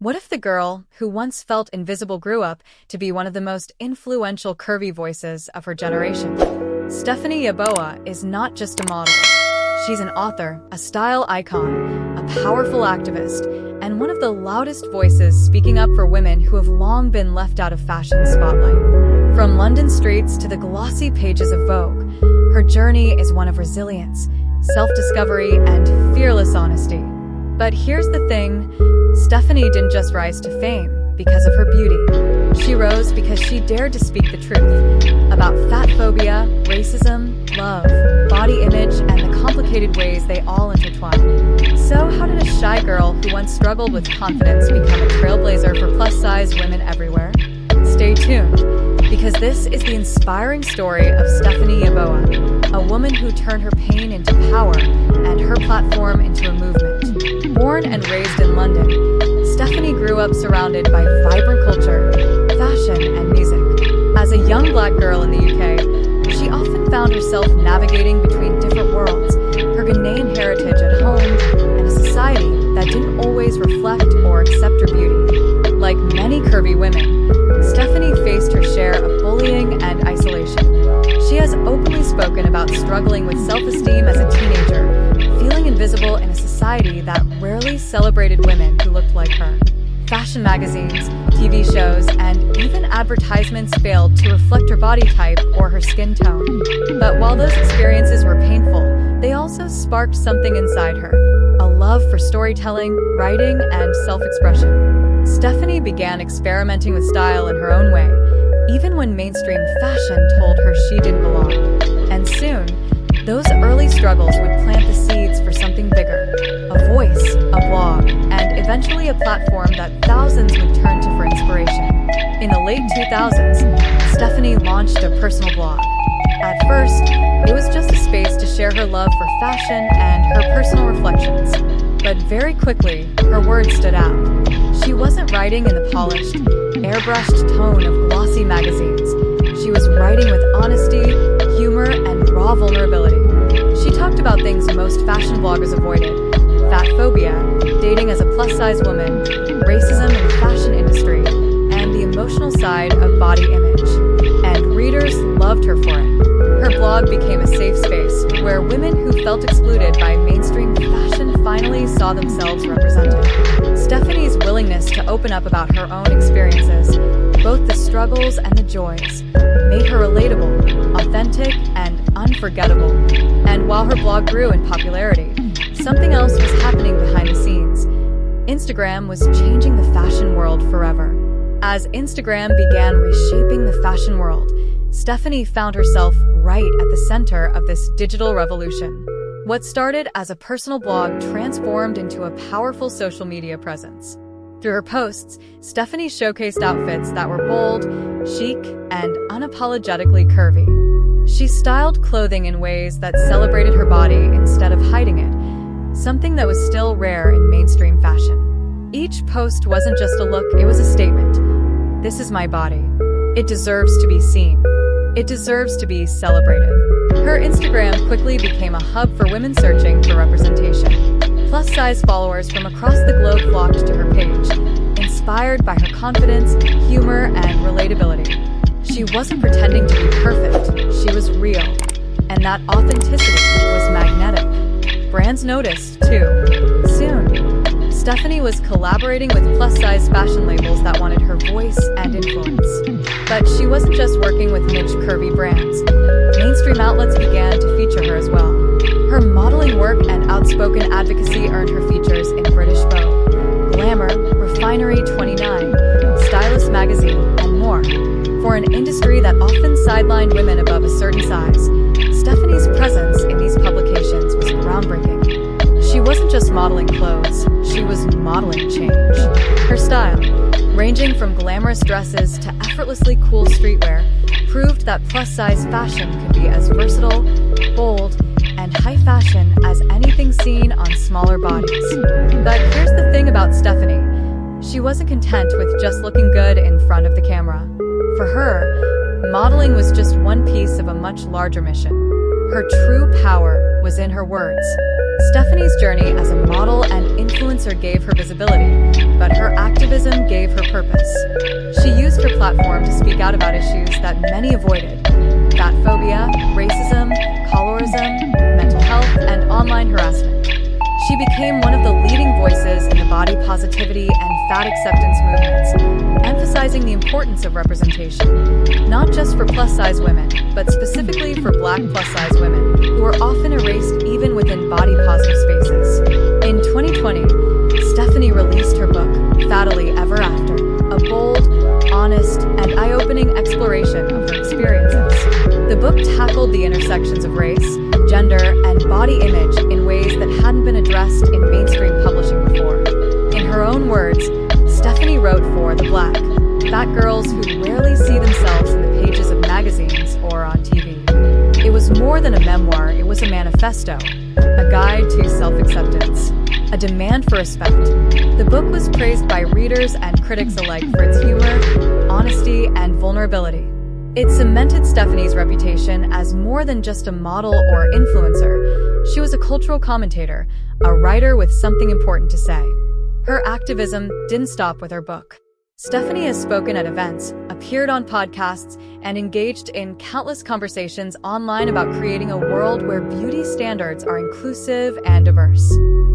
What if the girl who once felt invisible grew up to be one of the most influential curvy voices of her generation? Stephanie Yeboah is not just a model. She's an author, a style icon, a powerful activist, and one of the loudest voices speaking up for women who have long been left out of fashion spotlight. From London streets to the glossy pages of Vogue, her journey is one of resilience, self-discovery, and fearless honesty. But here's the thing, Stephanie didn't just rise to fame because of her beauty. She rose because she dared to speak the truth about fat phobia, racism, love, body image, and the complicated ways they all intertwine. So how did a shy girl who once struggled with confidence become a trailblazer for plus-size women everywhere? Stay tuned, because this is the inspiring story of Stephanie Yeboah, a woman who turned her pain into power and her platform into a movement. Born and raised in London, Stephanie grew up surrounded by vibrant culture, fashion, and music. As a young black girl in the UK, she often found herself navigating between different worlds, her Ghanaian heritage at home, and a society that didn't always reflect or accept her beauty. Like many curvy women, Stephanie faced her share of bullying and isolation. She has openly spoken about struggling with self-esteem as a teenager, feeling invisible in a society that rarely celebrated women who looked like her. Fashion magazines, TV shows, and even advertisements failed to reflect her body type or her skin tone. But while those experiences were painful, they also sparked something inside her, a love for storytelling, writing, and self-expression. Stephanie began experimenting with style in her own way, even when mainstream fashion told her she didn't belong. And soon, those early struggles would plant the seeds for something bigger, a voice, a blog, and eventually a platform that thousands would turn to for inspiration. In the late 2000s, Stephanie launched a personal blog. At first, it was just a space to share her love for fashion and her personal reflections. But very quickly, her words stood out. She wasn't writing in the polished, airbrushed tone of glossy magazines. She was writing with honesty, humor, and raw vulnerability. She talked about things most fashion bloggers avoided: fat phobia, dating as a plus-size woman, racism in the fashion industry, and the emotional side of body image. And readers loved her for it. Her blog became a safe space where women who felt excluded by mainstream fashion finally saw themselves represented. Stephanie's willingness to open up about her own experiences, both the struggles and the joys, made her relatable, authentic, and unforgettable. And while her blog grew in popularity, something else was happening behind the scenes. Instagram was changing the fashion world forever. As Instagram began reshaping the fashion world, Stephanie found herself right at the center of this digital revolution. What started as a personal blog transformed into a powerful social media presence. Through her posts, Stephanie showcased outfits that were bold, chic, and unapologetically curvy. She styled clothing in ways that celebrated her body instead of hiding it, something that was still rare in mainstream fashion. Each post wasn't just a look, it was a statement. This is my body. It deserves to be seen. It deserves to be celebrated. Her Instagram quickly became a hub for women searching for representation. Plus-size followers from across the globe flocked to her page, inspired by her confidence, humor, and relatability. She wasn't pretending to be perfect, she was real. And that authenticity was magnetic. Brands noticed, too. Soon, Stephanie was collaborating with plus-size fashion labels that wanted her voice and influence. But she wasn't just working with niche curvy brands. Mainstream outlets began to feature her as well. Her modeling work and outspoken advocacy earned her features in British Vogue, Glamour, Refinery 29, Stylist Magazine, and more. For an industry that often sidelined women above a certain size, Stephanie's presence in these publications was groundbreaking. She wasn't just modeling clothes, she was modeling change. Her style, ranging from glamorous dresses to effortlessly cool streetwear, proved that plus-size fashion could be as versatile, bold, and high fashion as anything seen on smaller bodies. But here's the thing about Stephanie. She wasn't content with just looking good in front of the camera. For her, modeling was just one piece of a much larger mission. Her true power was in her words. Stephanie's journey as a model and influencer gave her visibility, but her activism out about issues that many avoided: fat phobia, racism, colorism, mental health, and online harassment. She became one of the leading voices in the body positivity and fat acceptance movements, emphasizing the importance of representation, not just for plus-size women, but specifically for Black plus-size women, who are often erased even within body-positive spaces. In 2020, Stephanie released her book, Fattily Ever After, a bold, honest, and eye-opening exploration of her experiences. The book tackled the intersections of race, gender, and body image in ways that hadn't been addressed in mainstream publishing before. In her own words, Stephanie wrote for the Black, fat girls who rarely see themselves in the pages of magazines or on TV. It was more than a memoir, it was a manifesto, a guide to self-acceptance, a demand for respect. The book was praised by readers and critics alike for its humor, honesty, and vulnerability. It cemented Stephanie's reputation as more than just a model or influencer. She was a cultural commentator, a writer with something important to say. Her activism didn't stop with her book. Stephanie has spoken at events, appeared on podcasts, and engaged in countless conversations online about creating a world where beauty standards are inclusive and diverse.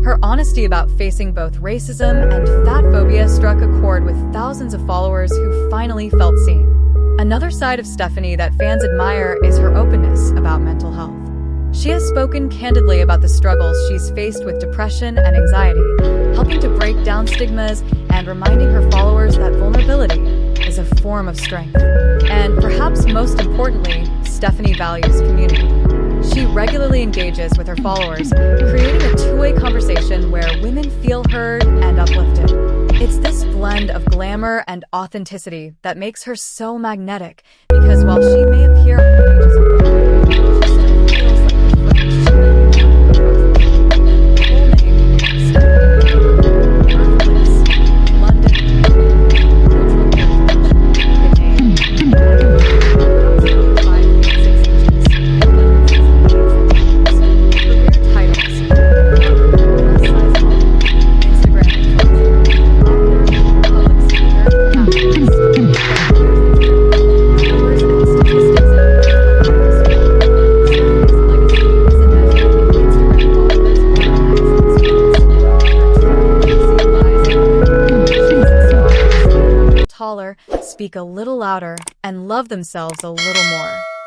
Her honesty about facing both racism and fat phobia struck a chord with thousands of followers who finally felt seen. Another side of Stephanie that fans admire is her openness about mental health. She has spoken candidly about the struggles she's faced with depression and anxiety, helping to break down stigmas and reminding her followers that vulnerability is a form of strength. And perhaps most importantly, Stephanie values community. She regularly engages with her followers, creating a two-way conversation where women feel heard and uplifted. It's this blend of glamour and authenticity that makes her so magnetic, because while she may appear on the pages of her book, she still feels like a friend. Full name, Stephanie Yeboah. Birthplace, London. Cultural heritage, good name, approximately 5 feet 6 inches. Career titles, plus-size model, Instagram influencer, author, public speaker, activist. Numbers and statistics taller, speak a little louder, and love themselves a little more.